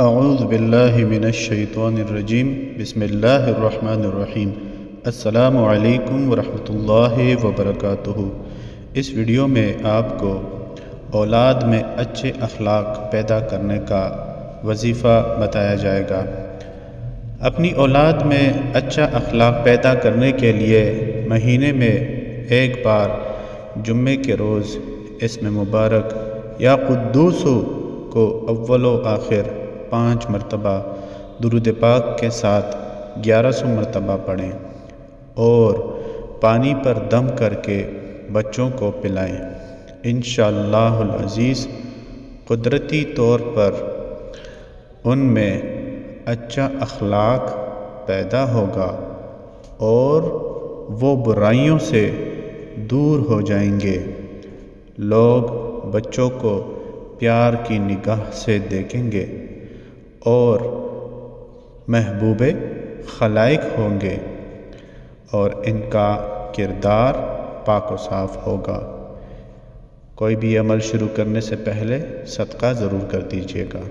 اعوذ باللہ من الشیطان الرجیم بسم اللہ الرحمن الرحیم۔ السلام علیکم ورحمۃ اللہ وبرکاتہ۔ اس ویڈیو میں آپ کو اولاد میں اچھے اخلاق پیدا کرنے کا وظیفہ بتایا جائے گا۔ اپنی اولاد میں اچھا اخلاق پیدا کرنے کے لیے مہینے میں ایک بار جمعے کے روز اسم مبارک یا قدوس کو اول و آخر 5 مرتبہ درود پاک کے ساتھ 1100 مرتبہ پڑھیں اور پانی پر دم کر کے بچوں کو پلائیں۔ انشاءاللہ العزیز قدرتی طور پر ان میں اچھا اخلاق پیدا ہوگا اور وہ برائیوں سے دور ہو جائیں گے۔ لوگ بچوں کو پیار کی نگاہ سے دیکھیں گے اور محبوب خلائق ہوں گے اور ان کا کردار پاک و صاف ہوگا۔ کوئی بھی عمل شروع کرنے سے پہلے صدقہ ضرور کر دیجیے گا۔